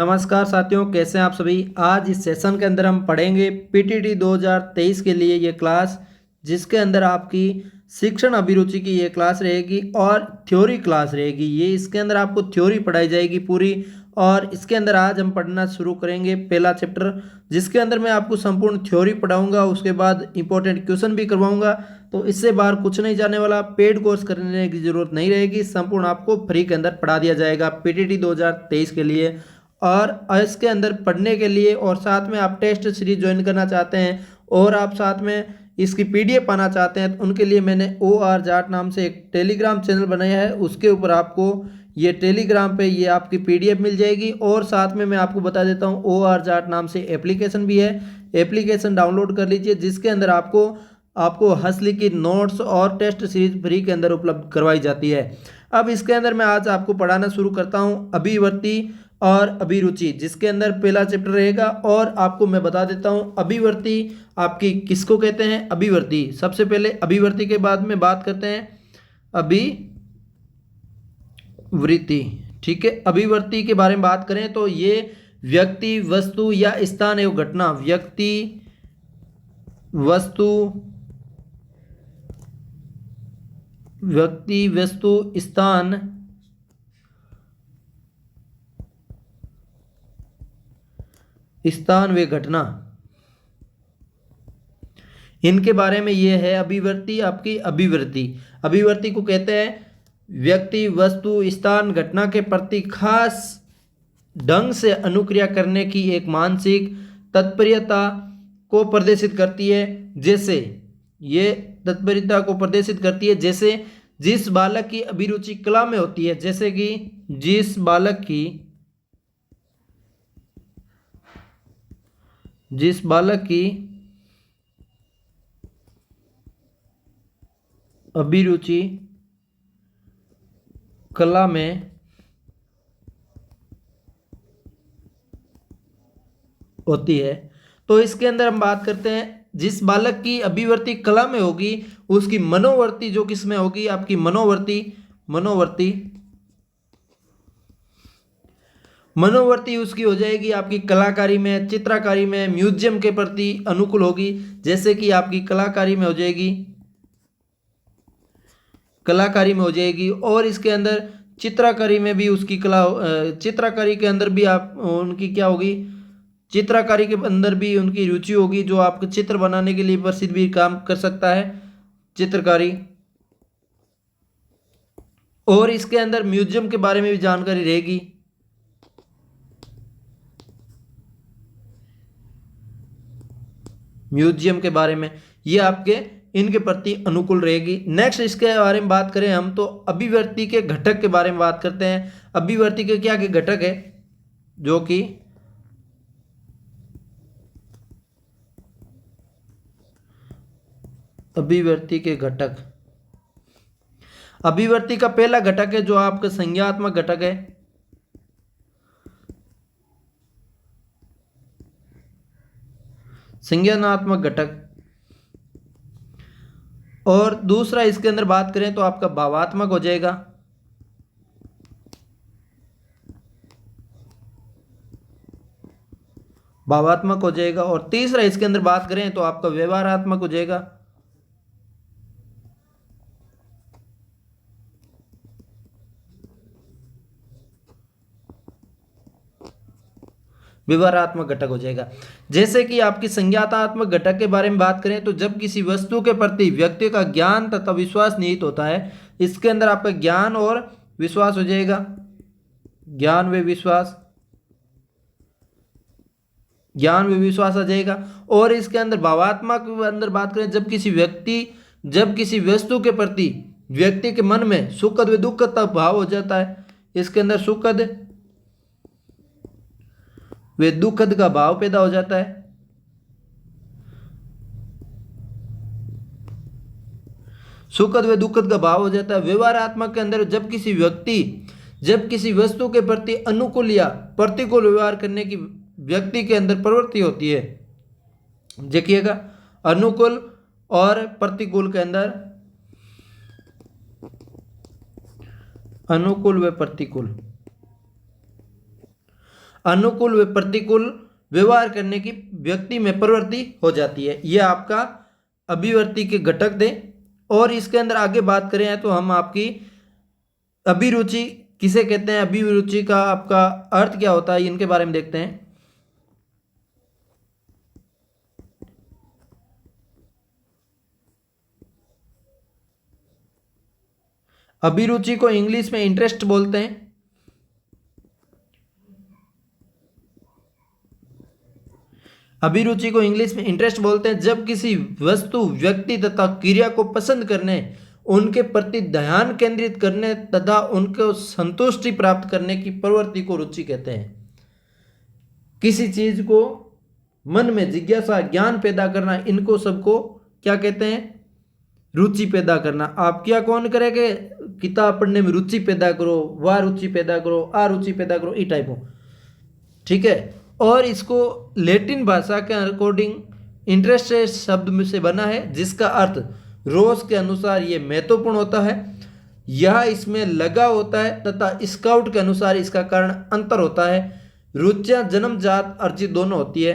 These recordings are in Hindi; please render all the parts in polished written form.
नमस्कार साथियों, कैसे हैं आप सभी। आज इस सेशन के अंदर हम पढ़ेंगे पीटीटी 2023 के लिए ये क्लास, जिसके अंदर आपकी शिक्षण अभिरुचि की ये क्लास रहेगी और थ्योरी क्लास रहेगी। ये इसके अंदर आपको थ्योरी पढ़ाई जाएगी पूरी। और इसके अंदर आज हम पढ़ना शुरू करेंगे पहला चैप्टर, जिसके अंदर मैं आपको संपूर्ण थ्योरी पढ़ाऊंगा, उसके बाद इंपॉर्टेंट क्वेश्चन भी करवाऊंगा। तो इससे बाहर कुछ नहीं जाने वाला, पेड कोर्स करने की जरूरत नहीं रहेगी, संपूर्ण आपको फ्री के अंदर पढ़ा दिया जाएगा पीटीटी 2023 के लिए। और इसके अंदर पढ़ने के लिए और साथ में आप टेस्ट सीरीज ज्वाइन करना चाहते हैं और आप साथ में इसकी पीडीएफ पाना चाहते हैं, तो उनके लिए मैंने OR जाट नाम से एक टेलीग्राम चैनल बनाया है। उसके ऊपर आपको ये टेलीग्राम पे ये आपकी पीडीएफ मिल जाएगी। और साथ में मैं आपको बता देता हूँ, OR जाट नाम से एप्लीकेशन भी है। एप्लीकेशन डाउनलोड कर लीजिए, जिसके अंदर आपको आपको हस्तलिखित नोट्स और टेस्ट सीरीज फ्री के अंदर उपलब्ध करवाई जाती है। अब इसके अंदर मैं आज आपको पढ़ाना शुरू करता हूँ अभिवर्ती और अभिरुचि, जिसके अंदर पहला चैप्टर रहेगा। और आपको मैं बता देता हूँ अभिवर्ती आपकी किसको कहते हैं। अभिवर्ती सबसे पहले, अभिवर्ती के बाद में बात करते हैं अभिवृत्ति। ठीक है, अभिवर्ती के बारे में बात करें तो ये व्यक्ति, वस्तु या स्थान एवं घटना, व्यक्ति, वस्तु, स्थान व घटना, इनके बारे में ये है अभिवर्ती। आपकी अभिवर्ती को कहते हैं व्यक्ति, वस्तु, स्थान, घटना के प्रति खास ढंग से अनुक्रिया करने की एक मानसिक तत्परता को प्रदर्शित करती है। जैसे ये तत्परता को प्रदर्शित करती है, जैसे जिस बालक की अभिरुचि कला में होती है, जैसे कि जिस बालक की अभिरुचि कला में होती है, तो इसके अंदर हम बात करते हैं जिस बालक की अभिवर्ती कला में होगी, उसकी मनोवर्ती जो किस में होगी, आपकी मनोवर्ती उसकी हो जाएगी आपकी कलाकारी में, चित्रकारी में, म्यूजियम के प्रति अनुकूल होगी। जैसे कि आपकी कलाकारी में हो जाएगी और इसके अंदर चित्रकारी में भी उसकी कला, चित्रकारी के अंदर भी आप उनकी क्या होगी, चित्रकारी के अंदर भी उनकी रुचि होगी, जो आपको चित्र बनाने के लिए प्रसिद्ध भी काम कर सकता है चित्रकारी। और इसके अंदर म्यूजियम के बारे में भी जानकारी रहेगी। म्यूजियम के बारे में ये आपके इनके प्रति अनुकूल रहेगी। नेक्स्ट इसके बारे में बात करें हम, तो अभिवर्ती के घटक के बारे में बात करते हैं। अभिवर्ती के क्या के घटक है, जो कि अभिवर्ती के घटक, अभिवर्ती का पहला घटक है जो आपका संज्ञानात्मक घटक है। संज्ञानात्मक घटक। और दूसरा इसके अंदर बात करें तो आपका भावात्मक हो जाएगा। और तीसरा इसके अंदर बात करें तो आपका व्यवहारात्मक हो जाएगा। विवरणात्मक घटक हो जाएगा। जैसे कि आपकी संज्ञानात्मक घटक के बारे में बात करें तो जब किसी वस्तु के प्रति व्यक्ति का ज्ञान तथा विश्वास निहित होता है, इसके अंदर आपका ज्ञान और विश्वास हो जाएगा। ज्ञान व विश्वास आ जाएगा। और इसके अंदर भावात्मक अंदर बात करें, जब किसी वस्तु के प्रति व्यक्ति के मन में सुखद व दुखद का भाव हो जाता है, इसके अंदर सुखद वे दुखद का भाव पैदा हो जाता है। सुखद व दुखद का भाव हो जाता है। व्यवहारात्मक के अंदर जब किसी वस्तु के प्रति अनुकूल या प्रतिकूल व्यवहार करने की व्यक्ति के अंदर प्रवृत्ति होती है। देखिएगा, अनुकूल और प्रतिकूल के अंदर अनुकूल व प्रतिकूल। अनुकूल व प्रतिकूल व्यवहार करने की व्यक्ति में प्रवृत्ति हो जाती है। यह आपका अभिवर्ती के घटक थे। और इसके अंदर आगे बात करें तो हम आपकी अभिरुचि किसे कहते हैं, अभिरुचि का आपका अर्थ क्या होता है, इनके बारे में देखते हैं। अभिरुचि को इंग्लिश में इंटरेस्ट बोलते हैं। अभिरुचि को इंग्लिश में इंटरेस्ट बोलते हैं जब किसी वस्तु, व्यक्ति तथा क्रिया को पसंद करने, उनके प्रति ध्यान केंद्रित करने तथा उनको संतुष्टि प्राप्त करने की प्रवृत्ति को रुचि कहते हैं। किसी चीज को मन में जिज्ञासा, ज्ञान पैदा करना, इनको सबको क्या कहते हैं, रुचि पैदा करना। आप क्या कौन करेंगे, किताब पढ़ने में रुचि पैदा करो, वाह रुचि पैदा करो, आ रुचि पैदा करो, ई टाइप हो, ठीक है। और इसको लैटिन भाषा के अकॉर्डिंग इंटरेस्ट शब्द में से बना है, जिसका अर्थ रोज के अनुसार ये महत्वपूर्ण होता है, यह इसमें लगा होता है तथा स्काउट के अनुसार इसका कारण अंतर होता है। रुचियां जन्मजात अर्जित दोनों होती है।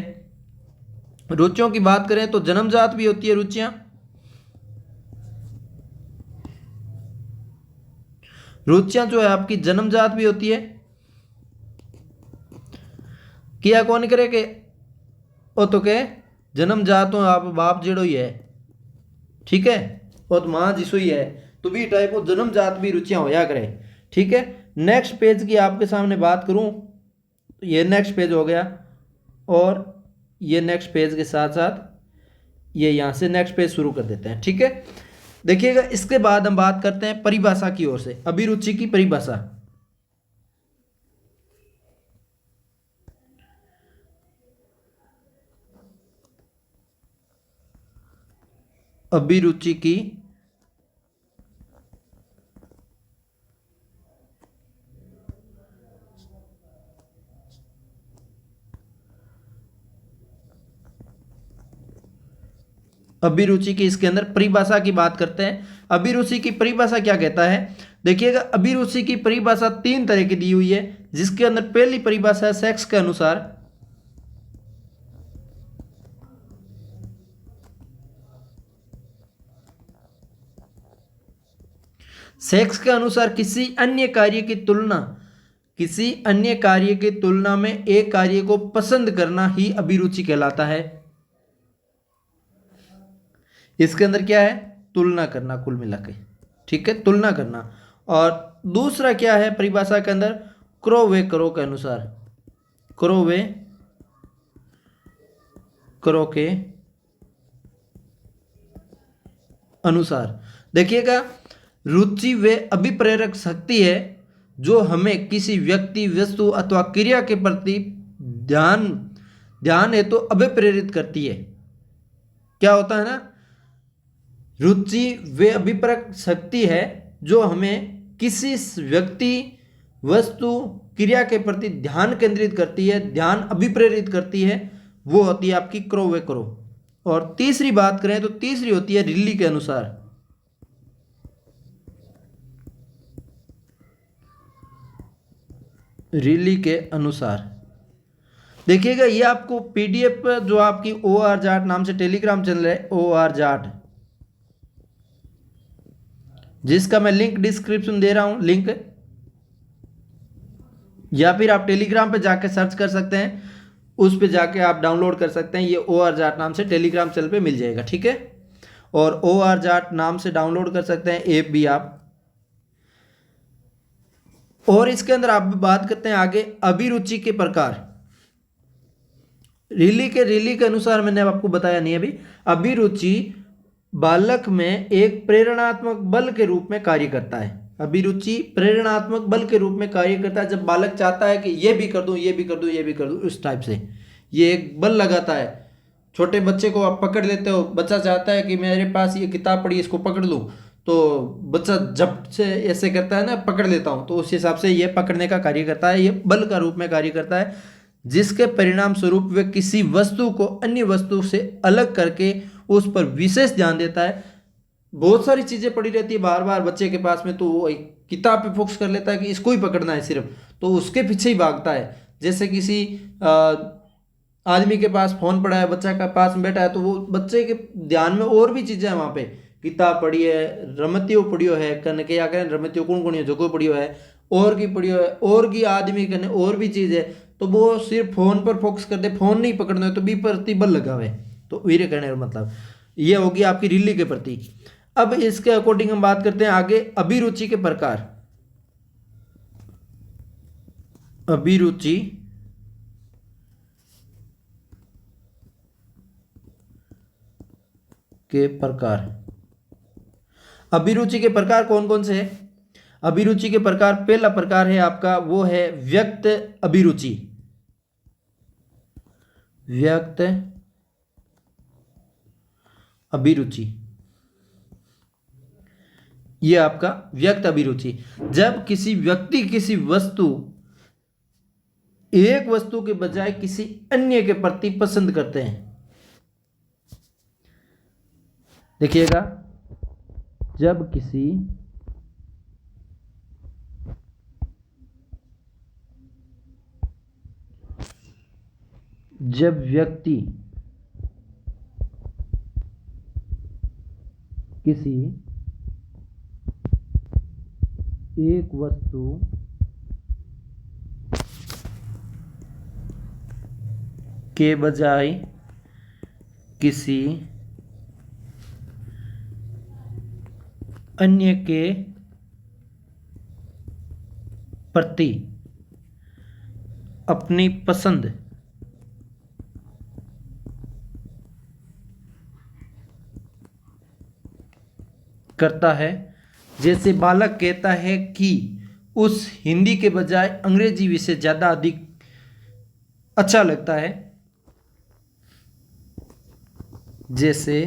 रुचियों की बात करें तो जन्मजात भी होती है रुचियां, रुचियां जो है आपकी जन्मजात भी होती है। किया कौन करे के ओ तो के जन्मजात हो आप बाप जेड़ो ही है, ठीक है, और तो माँ जिसो ही है, तो भी टाइप ऑफ जन्मजात भी रुचियां होया करे, ठीक है। नेक्स्ट पेज की आपके सामने बात करूं तो ये नेक्स्ट पेज हो गया, और ये नेक्स्ट पेज के साथ साथ ये यहाँ से नेक्स्ट पेज शुरू कर देते हैं, ठीक है। देखिएगा इसके बाद हम बात करते हैं परिभाषा की ओर से, अभिरुचि की परिभाषा। अभिरुचि की अभिरुचि की इसके अंदर परिभाषा की बात करते हैं। अभिरुचि की परिभाषा क्या कहता है, देखिएगा अभिरुचि की परिभाषा 3 तरह की दी हुई है, जिसके अंदर पहली परिभाषा है सेक्स के अनुसार। सेक्स के अनुसार किसी अन्य कार्य की तुलना में एक कार्य को पसंद करना ही अभिरुचि कहलाता है। इसके अंदर क्या है, तुलना करना, कुल मिला के, ठीक है, तुलना करना। और दूसरा क्या है परिभाषा के अंदर, क्रो वे करो के अनुसार, क्रो वे करो के अनुसार। देखिएगा रुचि वे अभिप्रेरक शक्ति है जो हमें किसी व्यक्ति, वस्तु अथवा क्रिया के प्रति ध्यान है तो अभिप्रेरित करती है। क्या होता है ना, रुचि वे अभिप्रेरक शक्ति है जो हमें किसी व्यक्ति, वस्तु, क्रिया के प्रति ध्यान केंद्रित करती है, ध्यान अभिप्रेरित करती है, वो होती है आपकी क्रो वे करो। और तीसरी बात करें तो तीसरी होती है रिल्ली के अनुसार। रिली के अनुसार देखिएगा ये आपको पीडीएफ जो आपकी OR जाट नाम से टेलीग्राम चैनल है, OR जाट, जिसका मैं लिंक डिस्क्रिप्शन दे रहा हूं, लिंक, या फिर आप टेलीग्राम पे जाके सर्च कर सकते हैं, उस पे जाके आप डाउनलोड कर सकते हैं। ये OR जाट नाम से टेलीग्राम चैनल पे मिल जाएगा, ठीक है। और OR जाट नाम से डाउनलोड कर सकते हैं ऐप भी आप। और इसके अंदर आप बात करते हैं आगे अभिरुचि के प्रकार। रिली के अनुसार मैंने आपको बताया नहीं अभी। अभिरुचि बालक में एक प्रेरणात्मक बल के रूप में कार्य करता है। अभिरुचि प्रेरणात्मक बल के रूप में कार्य करता है। जब बालक चाहता है कि ये भी कर दूं, ये भी कर दूं, ये भी कर दूं, इस टाइप से ये एक बल लगाता है। छोटे बच्चे को आप पकड़ लेते हो, बच्चा चाहता है कि मेरे पास ये किताब पड़ी, इसको पकड़ लूं, तो बच्चा जब से ऐसे करता है ना, पकड़ लेता हूं, तो उस हिसाब से ये पकड़ने का कार्य करता है, ये बल का रूप में कार्य करता है, जिसके परिणाम स्वरूप वे किसी वस्तु को अन्य वस्तु से अलग करके उस पर विशेष ध्यान देता है। बहुत सारी चीजें पड़ी रहती है बार बार बच्चे के पास में, तो वो एक किताब पे फोकस कर लेता है कि इसको ही पकड़ना है सिर्फ, तो उसके पीछे ही भागता है। जैसे किसी आदमी के पास फोन पड़ा है, बच्चा का पास में बैठा है, तो वो बच्चे के ध्यान में और भी चीजें हैं, वहां पे किताब पढ़ी है, रमतियो पढ़ियो है, कन के या करें रमतियो कौन कौन जगह पढ़ियो है, और की पढ़ियो है, और की आदमी कने और भी चीज है, तो वो सिर्फ फोन पर फोकस कर दे, फोन नहीं पकड़ना है तो भी प्रतिबल लगावे। तो वीर कहने का मतलब ये होगी आपकी रीली के प्रति। अब इसके अकॉर्डिंग हम बात करते हैं आगे अभिरुचि के प्रकार। अभिरुचि के प्रकार। अभिरुचि के प्रकार कौन कौन से हैं? अभिरुचि के प्रकार, पहला प्रकार है आपका वो है व्यक्त अभिरुचि। व्यक्त अभिरुचि, ये आपका व्यक्त अभिरुचि। जब किसी व्यक्ति किसी वस्तु, एक वस्तु के बजाय किसी अन्य के प्रति पसंद करते हैं। देखिएगा, जब किसी जब व्यक्ति किसी एक वस्तु के बजाय किसी अन्य के प्रति अपनी पसंद करता है, जैसे बालक कहता है कि उस हिंदी के बजाय अंग्रेजी विषय ज्यादा अधिक अच्छा लगता है, जैसे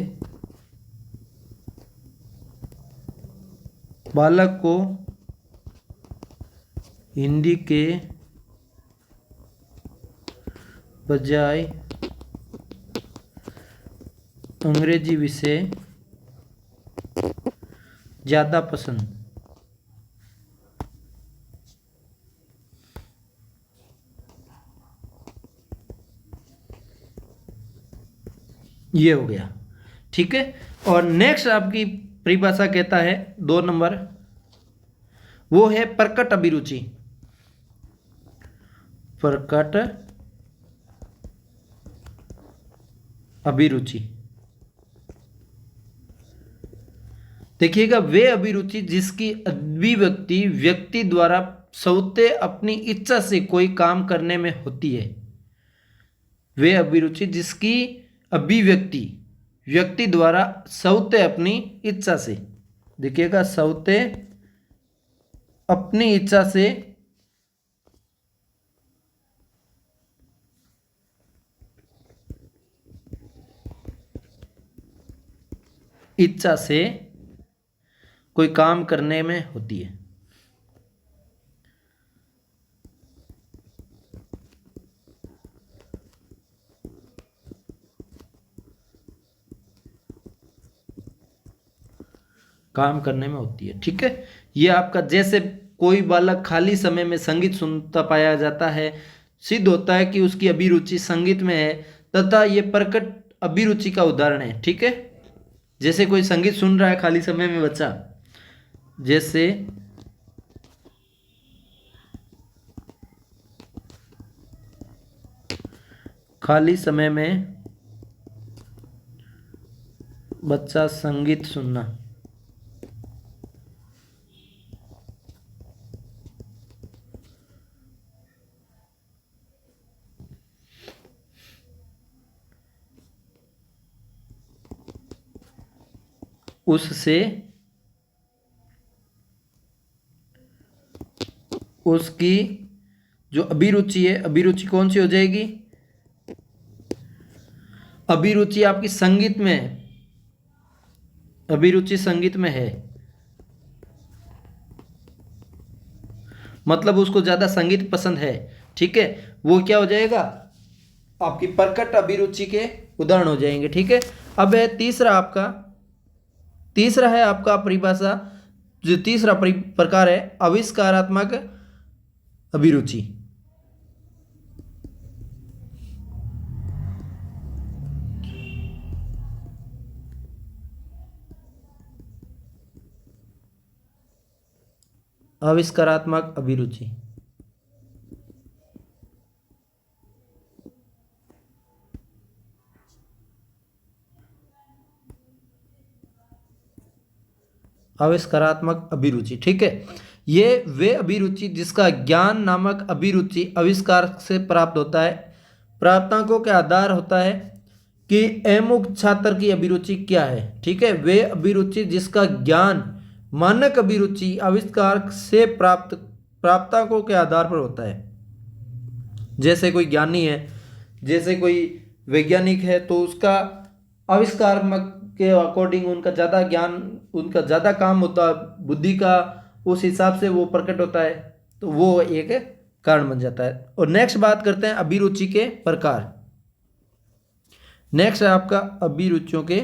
बालक को हिंदी के बजाय अंग्रेजी विषय ज्यादा पसंद। ये हो गया, ठीक है। और नेक्स्ट आपकी परिभाषा कहता है 2 नंबर, वो है प्रकट अभिरुचि। प्रकट अभिरुचि, देखिएगा, वे अभिरुचि जिसकी अभिव्यक्ति व्यक्ति द्वारा स्वतः अपनी इच्छा से कोई काम करने में होती है। वे अभिरुचि जिसकी अभिव्यक्ति व्यक्ति द्वारा स्वतः अपनी इच्छा से, देखिएगा, स्वतः अपनी इच्छा से कोई काम करने में होती है। काम करने में होती है, ठीक है। ये आपका, जैसे कोई बालक खाली समय में संगीत सुनता पाया जाता है, सिद्ध होता है कि उसकी अभिरुचि संगीत में है, तथा ये प्रकट अभिरुचि का उदाहरण है, ठीक है। जैसे कोई संगीत सुन रहा है खाली समय में बच्चा, जैसे खाली समय में बच्चा संगीत सुनना, उससे उसकी जो अभिरुचि है, अभिरुचि कौन सी हो जाएगी? अभिरुचि आपकी संगीत में है, अभिरुचि संगीत में है, मतलब उसको ज्यादा संगीत पसंद है, ठीक है। वो क्या हो जाएगा? आपकी प्रकट अभिरुचि के उदाहरण हो जाएंगे, ठीक है। अब है तीसरा है आपका परिभाषा, जो तीसरा प्रकार है आविष्कारात्मक अभिरुचि। आविष्कारात्मक अभिरुचि। आविष्कारात्मक अभिरुचि, ठीक है। ये वे अभिरुचि जिसका ज्ञान नामक अभिरुचि आविष्कार से प्राप्त होता है। प्राप्तांकों के आधार होता है कि अमुक छात्र की अभिरुचि क्या है, ठीक है। वे अभिरुचि जिसका ज्ञान मानक अभिरुचि आविष्कार से प्राप्तांकों के आधार पर होता है। जैसे कोई ज्ञानी है, जैसे कोई वैज्ञानिक है, तो उसका आविष्कार के अकॉर्डिंग उनका ज़्यादा ज्ञान, उनका ज़्यादा काम होता है, बुद्धि का उस हिसाब से वो प्रकट होता है, तो वो एक कारण बन जाता है। और नेक्स्ट बात करते हैं अभिरुचि के प्रकार। नेक्स्ट है आपका अभिरुचियों के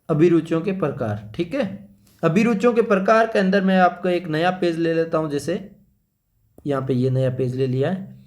अभिरुचियों के प्रकार, ठीक है। अभिरुचियों के प्रकार के अंदर मैं आपको एक नया पेज ले लेता हूं। जैसे यहाँ पे ये नया पेज ले लिया है।